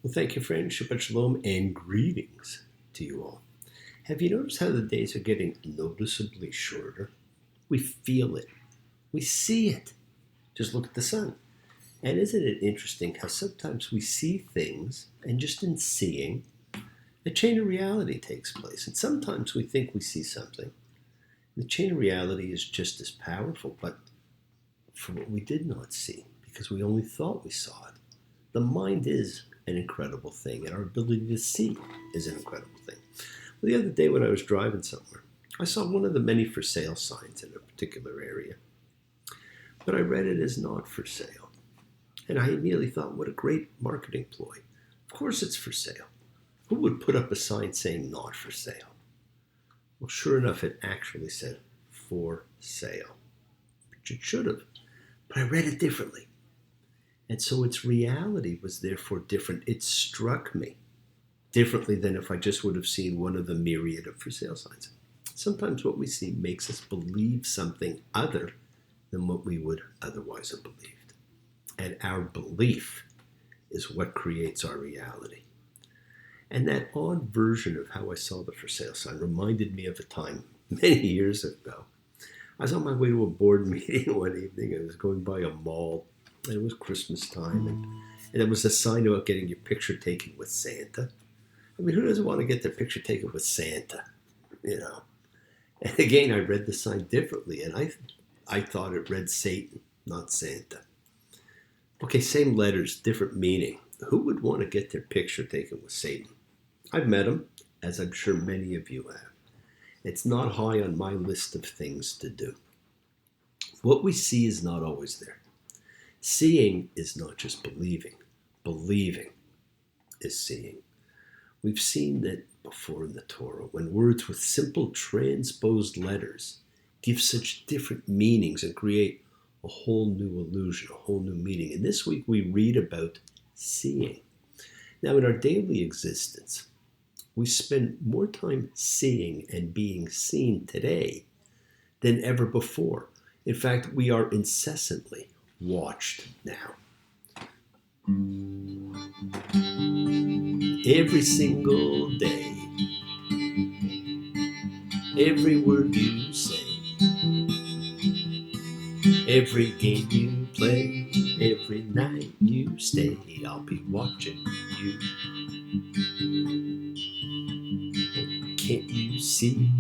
Well, thank you, friend. Shabbat Shalom and greetings to you all. Have you noticed how the days are getting noticeably shorter? We feel it. We see it. Just look at the sun. And isn't it interesting how sometimes we see things and just in seeing, a chain of reality takes place. And sometimes we think we see something. The chain of reality is just as powerful, but for what we did not see, because we only thought we saw it. The mind is an incredible thing, and our ability to see is an incredible thing. Well, the other day when I was driving somewhere, I saw one of the many for sale signs in a particular area, but I read it as not for sale. And I immediately thought, what a great marketing ploy. Of course it's for sale. Who would put up a sign saying not for sale? Well, sure enough, it actually said for sale, which it should have, but I read it differently. And so its reality was therefore different. It struck me differently than if I just would have seen one of the myriad of for sale signs. Sometimes what we see makes us believe something other than what we would otherwise have believed. And our belief is what creates our reality. And that odd version of how I saw the for sale sign reminded me of a time many years ago. I was on my way to a board meeting one evening. I was going by a mall. And it was Christmas time, and there was a sign about getting your picture taken with Santa. I mean, who doesn't want to get their picture taken with Santa, And again, I read the sign differently, and I thought it read Satan, not Santa. Okay, same letters, different meaning. Who would want to get their picture taken with Satan? I've met him, as I'm sure many of you have. It's not high on my list of things to do. What we see is not always there. Seeing is not just believing. Believing is seeing. We've seen that before in the Torah, when words with simple transposed letters give such different meanings and create a whole new illusion, a whole new meaning. And this week we read about seeing. Now, in our daily existence, we spend more time seeing and being seen today than ever before. In fact, we are incessantly watched now. Every single day, every word you say, every game you play, every night you stay, I'll be watching you. Can't you see?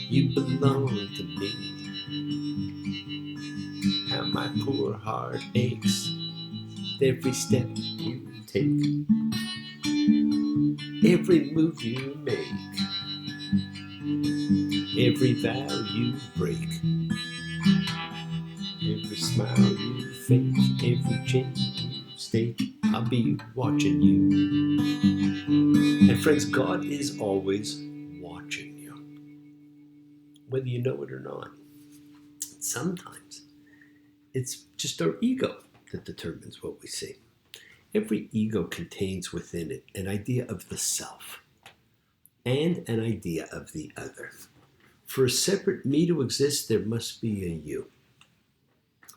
You belong to me. How my poor heart aches every step you take, every move you make, every vow you break, every smile you fake, every chain you stake, I'll be watching you. And friends, God is always watching you, whether you know it or not. Sometimes it's just our ego that determines what we see. Every ego contains within it an idea of the self and an idea of the other. For a separate me to exist, there must be a you.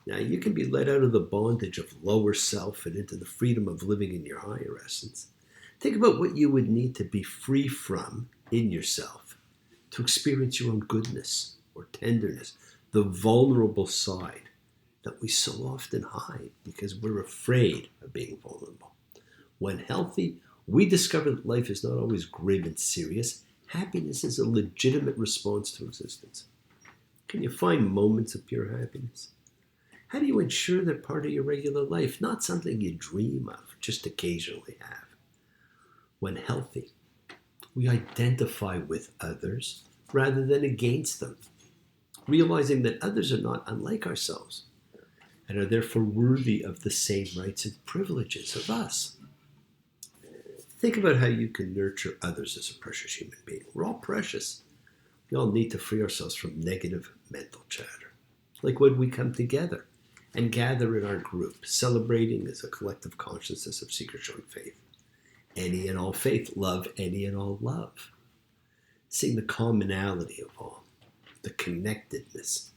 Now, you can be let out of the bondage of lower self and into the freedom of living in your higher essence. Think about what you would need to be free from in yourself to experience your own goodness or tenderness, the vulnerable side that we so often hide because we're afraid of being vulnerable. When healthy, we discover that life is not always grim and serious. Happiness is a legitimate response to existence. Can you find moments of pure happiness? How do you ensure they're part of your regular life, not something you dream of, just occasionally have? When healthy, we identify with others rather than against them, realizing that others are not unlike ourselves and are therefore worthy of the same rights and privileges of us. Think about how you can nurture others as a precious human being. We're all precious. We all need to free ourselves from negative mental chatter. Like when we come together and gather in our group, celebrating as a collective consciousness of seeker showing faith. Any and all faith, love any and all love. Seeing the commonality of all, the connectedness,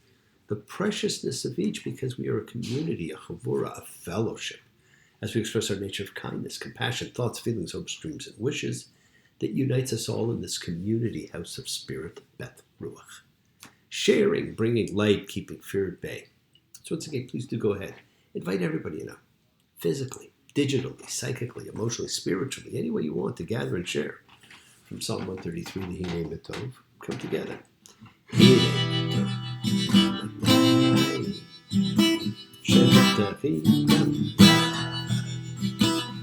the preciousness of each, because we are a community, a chavura, a fellowship, as we express our nature of kindness, compassion, thoughts, feelings, hopes, dreams, and wishes that unites us all in this community house of spirit, Beth Ruach. Sharing, bringing light, keeping fear at bay. So once again, please do go ahead. Invite everybody you know, physically, digitally, psychically, emotionally, spiritually, any way you want to gather and share. From Psalm 133, the Hinei Matov, come together.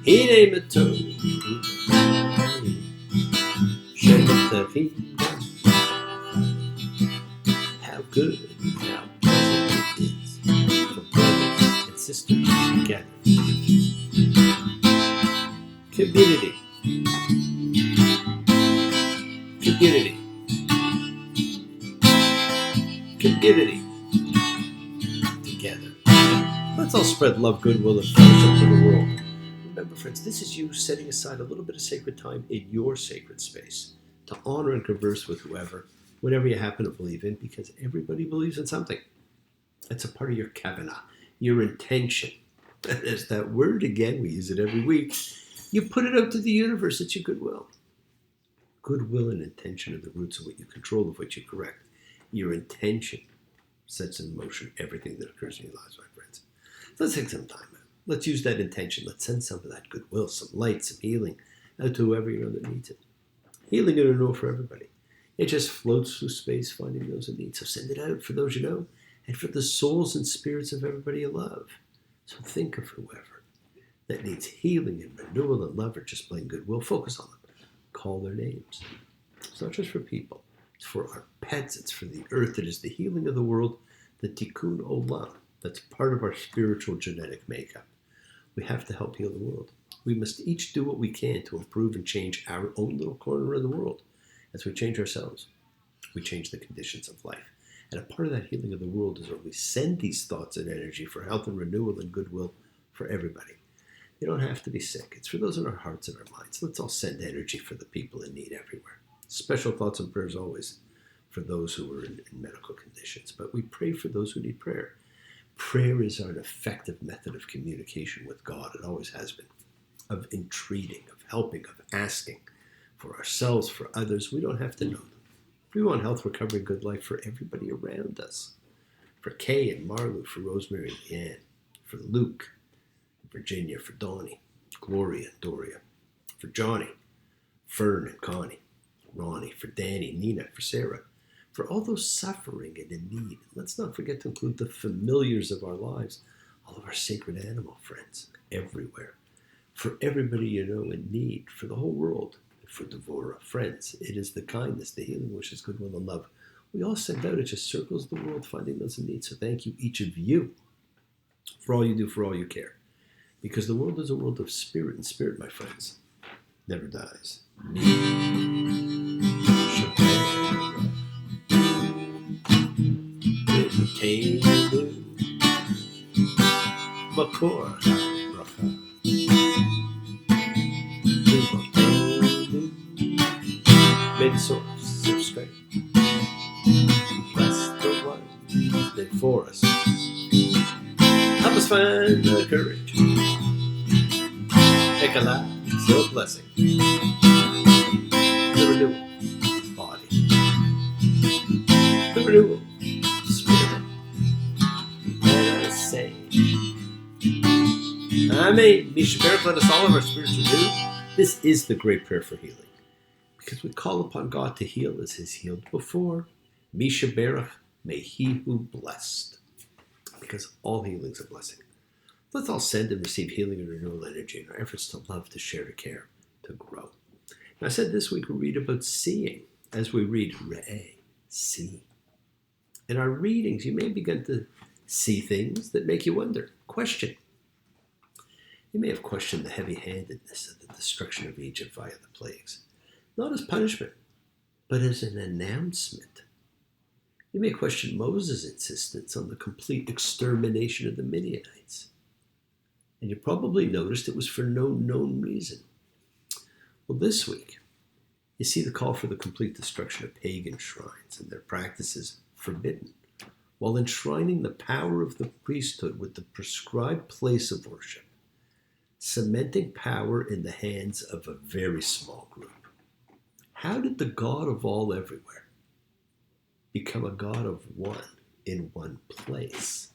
Hinei Matov. Hinei Matov. How good, how pleasant it is for brothers and sisters together. Community. Community. Community. Together. Let's all spread love, goodwill, and fellowship to the world. Remember, friends, this is you setting aside a little bit of sacred time in your sacred space to honor and converse with whoever, whatever you happen to believe in, because everybody believes in something. That's a part of your kavanah, your intention. There's that word again, we use it every week. You put it out to the universe, it's your goodwill. Goodwill and intention are the roots of what you control, of what you correct. Your intention sets in motion everything that occurs in your lives, my friends. So let's take some time out. Let's use that intention. Let's send some of that goodwill, some light, some healing out to whoever you know that needs it. Healing and renewal for everybody. It just floats through space, finding those in need. So send it out for those you know and for the souls and spirits of everybody you love. So think of whoever that needs healing and renewal and love or just plain goodwill. Focus on them. Call their names. It's not just for people. It's for our pets. It's for the earth. It is the healing of the world, the tikkun olam. That's part of our spiritual genetic makeup. We have to help heal the world. We must each do what we can to improve and change our own little corner of the world. As we change ourselves, we change the conditions of life. And a part of that healing of the world is when we send these thoughts and energy for health and renewal and goodwill for everybody. You don't have to be sick. It's for those in our hearts and our minds. Let's all send energy for the people in need everywhere. Special thoughts and prayers always for those who are in medical conditions. But we pray for those who need prayer. Prayer is an effective method of communication with God. It always has been. Of entreating, of helping, of asking for ourselves, for others. We don't have to know them. We want health, recovery, and good life for everybody around us. For Kay and Marlu, for Rosemary and Leanne, for Luke, Virginia, for Donnie, Gloria and Doria, for Johnny, Fern and Connie, Ronnie, for Danny, Nina, for Sarah, for all those suffering and in need. Let's not forget to include the familiars of our lives, all of our sacred animal friends everywhere, for everybody you know in need, for the whole world, for Devora, friends. It is the kindness, the healing wishes, goodwill, and love we all send out. It just circles the world, finding those in need. So thank you, each of you, for all you do, for all you care. Because the world is a world of spirit, and spirit, my friends, never dies. May the source of strength bless the one that for us. Help us find the courage. Make our lives a blessing. The renewal body. The renewal spirit. And I say, Amen. Mishparet, let us all of our spirits renew. This is the great prayer for healing. Because we call upon God to heal as He's healed before. Mishaberach, may He who blessed. Because all healing is a blessing. Let's all send and receive healing and renewal energy in our efforts to love, to share, to care, to grow. Now, I said this week we read about seeing. As we read, Re'eh, see. In our readings, you may begin to see things that make you wonder, question. You may have questioned the heavy-handedness of the destruction of Egypt via the plagues. Not as punishment, but as an announcement. You may question Moses' insistence on the complete extermination of the Midianites. And you probably noticed it was for no known reason. Well, this week, you see the call for the complete destruction of pagan shrines and their practices forbidden, while enshrining the power of the priesthood with the prescribed place of worship. cementing power in the hands of a very small group. How did the God of all everywhere become a God of one in one place?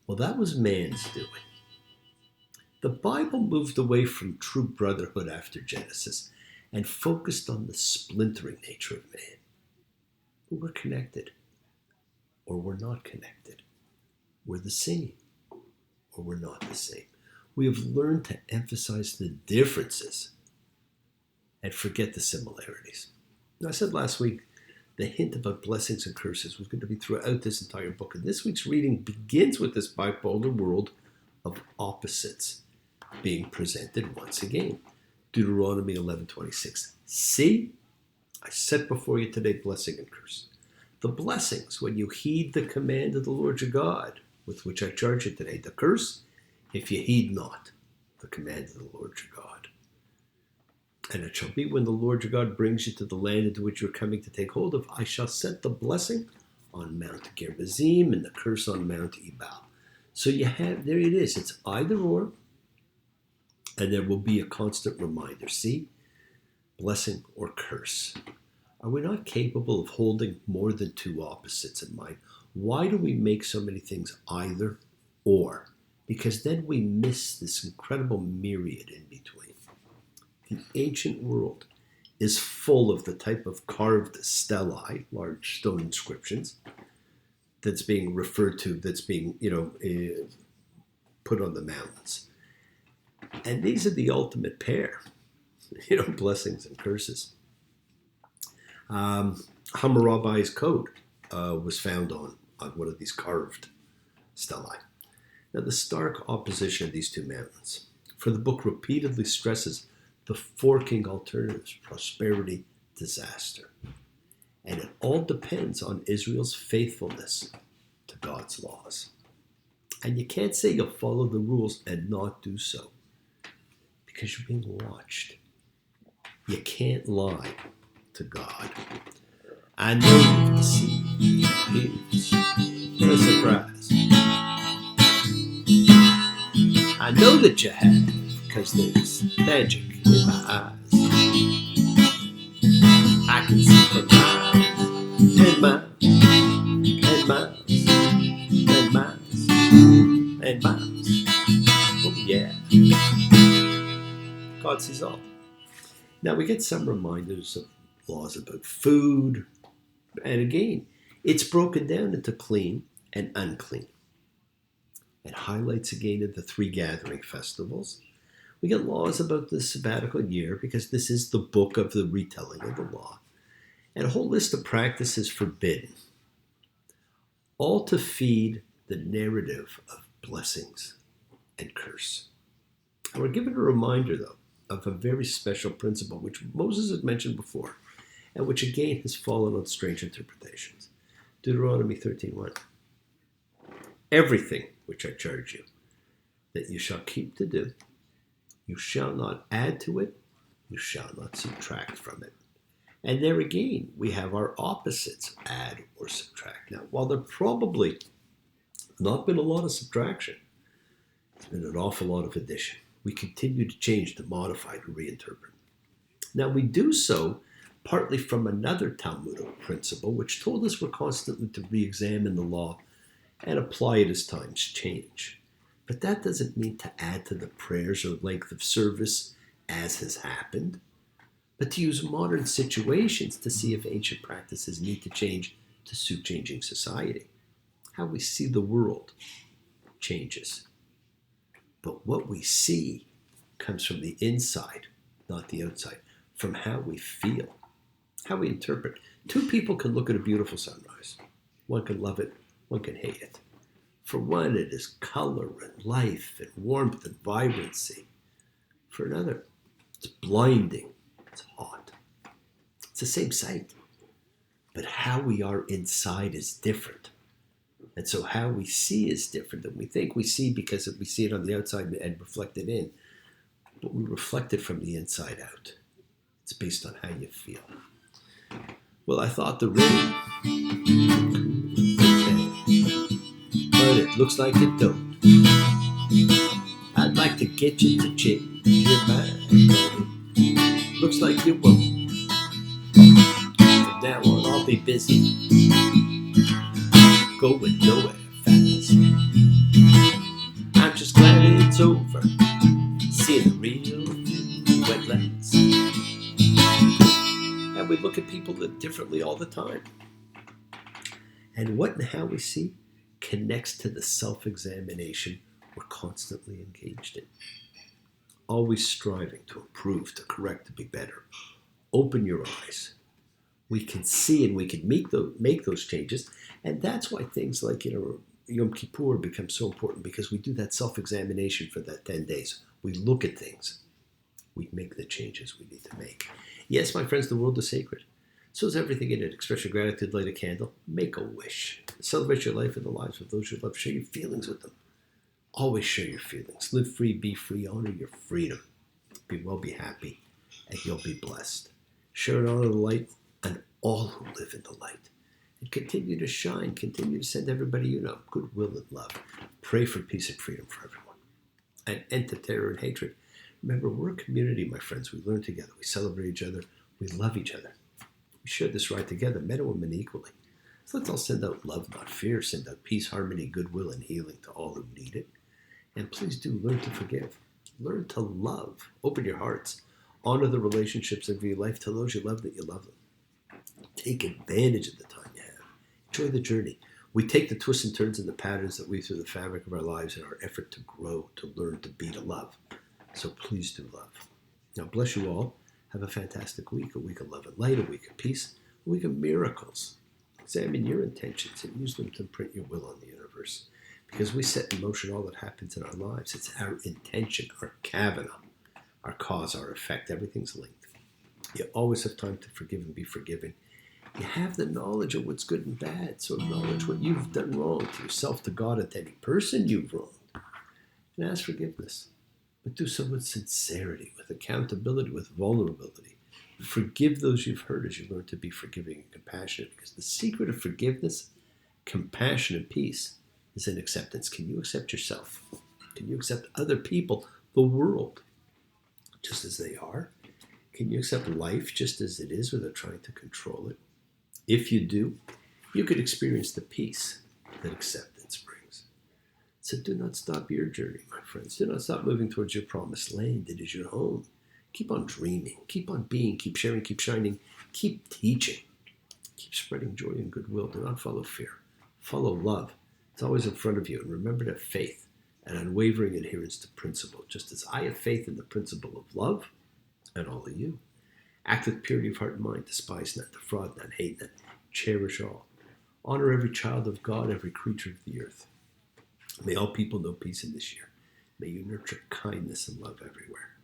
Well, that was man's doing. The Bible moved away from true brotherhood after Genesis and focused on the splintering nature of man. We're connected, or we're not connected. We're the same, or we're not the same. We have learned to emphasize the differences and forget the similarities. Now, I said last week the hint about blessings and curses was going to be throughout this entire book. And this week's reading begins with this bipolar world of opposites being presented once again. Deuteronomy 11:26. See, I set before you today blessing and curse. The blessings, when you heed the command of the Lord your God, with which I charge you today. The curse, if you heed not the command of the Lord your God. And it shall be when the Lord your God brings you to the land into which you are coming to take hold of, I shall set the blessing on Mount Gerizim and the curse on Mount Ebal. So you have, there it is. It's either or, and there will be a constant reminder. See, blessing or curse. Are we not capable of holding more than two opposites in mind? Why do we make so many things either or? Because then we miss this incredible myriad in between. The ancient world is full of the type of carved stelae, large stone inscriptions, that's being referred to, that's being, put on the mountains. And these are the ultimate pair, blessings and curses. Hammurabi's code was found on one of these carved stelae. Now, the stark opposition of these two mountains, for the book repeatedly stresses the forking alternatives, prosperity, disaster. And it all depends on Israel's faithfulness to God's laws. And you can't say you'll follow the rules and not do so, because you're being watched. You can't lie to God. I know you can see his. What a surprise. I know that you have, because there's magic in my eyes. I can see for miles and miles and miles and miles and miles. Oh yeah. God sees all. Now we get some reminders of laws about food. And again, it's broken down into clean and unclean. It highlights again of the three gathering festivals. We get laws about the sabbatical year because this is the book of the retelling of the law. And a whole list of practices forbidden. All to feed the narrative of blessings and curse. And we're given a reminder, though, of a very special principle which Moses had mentioned before, and which again has fallen on strange interpretations. Deuteronomy 13:1. Everything which I charge you, that you shall keep to do, you shall not add to it, you shall not subtract from it. And there again, we have our opposites, add or subtract. Now, while there probably not been a lot of subtraction, there's been an awful lot of addition. We continue to change, to modify, to reinterpret. Now, we do so partly from another Talmudic principle, which told us we're constantly to re-examine the law and apply it as times change. But that doesn't mean to add to the prayers or length of service, as has happened, but to use modern situations to see if ancient practices need to change to suit changing society. How we see the world changes. But what we see comes from the inside, not the outside, from how we feel, how we interpret. Two people can look at a beautiful sunrise. One can love it, one can hate it. For one, it is color and life and warmth and vibrancy. For another, it's blinding, it's hot. It's the same sight, but how we are inside is different. And so how we see is different than we think we see, because we see it on the outside and reflect it in. But we reflect it from the inside out. It's based on how you feel. Well, I thought the rain but it looks like it don't. I'd like to get you to change your mind. Looks like you won't. From now on, I'll be busy, going nowhere fast. I'm just glad it's over, seeing the real wetlands. And we look at people differently all the time. And what and how we see connects to the self-examination we're constantly engaged in. Always striving to improve, to correct, to be better. Open your eyes. We can see and we can make those changes. And that's why things like, Yom Kippur become so important, because we do that self-examination for that 10 days. We look at things. We make the changes we need to make. Yes, my friends, the world is sacred. So is everything in it. Express your gratitude, light a candle, make a wish. Celebrate your life and the lives of those you love. Share your feelings with them. Always share your feelings. Live free, be free, honor your freedom. Be well, be happy, and you'll be blessed. Share and honor the light and all who live in the light. And continue to shine. Continue to send everybody you know goodwill and love. Pray for peace and freedom for everyone. And end to terror and hatred. Remember, we're a community, my friends. We learn together. We celebrate each other. We love each other. We share this ride together, men and women equally. So let's all send out love, not fear. Send out peace, harmony, goodwill, and healing to all who need it. And please do learn to forgive. Learn to love. Open your hearts. Honor the relationships of your life. Tell those you love that you love them. Take advantage of the time you have. Enjoy the journey. We take the twists and turns and the patterns that weave through the fabric of our lives in our effort to grow, to learn, to be, to love. So please do love. Now bless you all. Have a fantastic week, a week of love and light, a week of peace, a week of miracles. Examine your intentions and use them to imprint your will on the universe. Because we set in motion all that happens in our lives. It's our intention, our kavana, our cause, our effect. Everything's linked. You always have time to forgive and be forgiven. You have the knowledge of what's good and bad, so acknowledge what you've done wrong to yourself, to God, and to any person you've wronged. And ask forgiveness. But do so with sincerity, with accountability, with vulnerability. Forgive those you've hurt as you learn to be forgiving and compassionate, because the secret of forgiveness, compassion, and peace is in acceptance. Can you accept yourself? Can you accept other people, the world, just as they are? Can you accept life just as it is without trying to control it? If you do, you could experience the peace that acceptance brings. So do not stop your journey, my friends. Do not stop moving towards your promised land. It is your home. Keep on dreaming. Keep on being. Keep sharing. Keep shining. Keep teaching. Keep spreading joy and goodwill. Do not follow fear. Follow love. It's always in front of you. And remember to have faith and unwavering adherence to principle, just as I have faith in the principle of love and all of you. Act with purity of heart and mind. Despise not, defraud not, hate not. Cherish all. Honor every child of God, every creature of the earth. May all people know peace in this year. May you nurture kindness and love everywhere.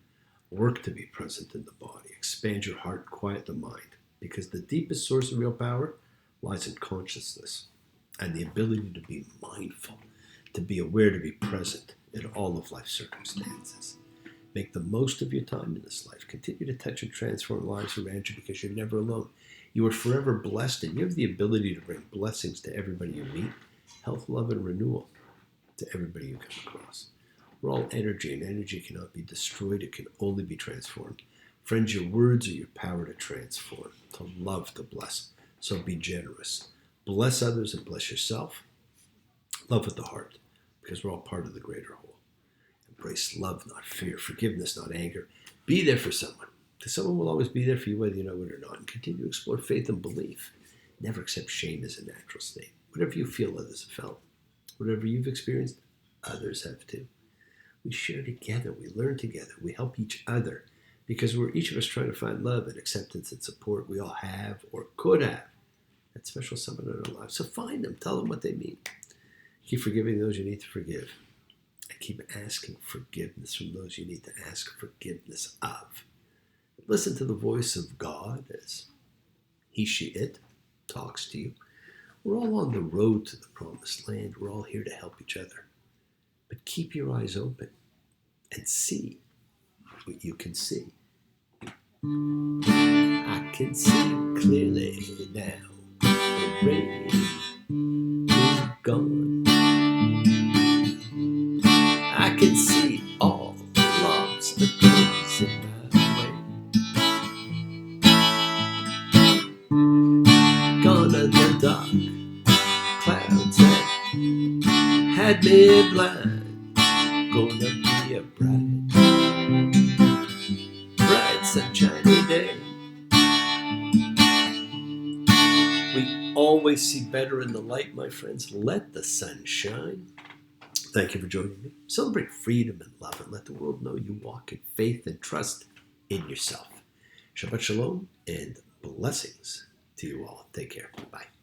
Work to be present in the body. Expand your heart, quiet the mind, because the deepest source of real power lies in consciousness and the ability to be mindful, to be aware, to be present in all of life's circumstances. Make the most of your time in this life. Continue to touch and transform lives around you, because you're never alone. You are forever blessed, and you have the ability to bring blessings to everybody you meet, health, love, and renewal to everybody you come across. We're all energy, and energy cannot be destroyed. It can only be transformed. Friends, your words are your power to transform, to love, to bless. So be generous. Bless others and bless yourself. Love with the heart, because we're all part of the greater whole. Embrace love, not fear. Forgiveness, not anger. Be there for someone, because someone will always be there for you whether you know it or not. And continue to explore faith and belief. Never accept shame as a natural state. Whatever you feel, others have felt. Whatever you've experienced, others have too. We share together. We learn together. We help each other, because we're each of us trying to find love and acceptance and support we all have or could have. That special someone in our lives. So find them. Tell them what they mean. Keep forgiving those you need to forgive. And keep asking forgiveness from those you need to ask forgiveness of. Listen to the voice of God as he, she, it talks to you. We're all on the road to the promised land. We're all here to help each other. But keep your eyes open and see what you can see. I can see clearly now. The rain is gone. I can see all in my way. Gone are the dark clouds that had me blind. Gonna be a bright sunshiny day. We always see better in the light, my friends. Let the sun shine. Thank you for joining me. Celebrate freedom and love and let the world know you walk in faith and trust in yourself. Shabbat shalom and blessings to you all. Take care. Bye.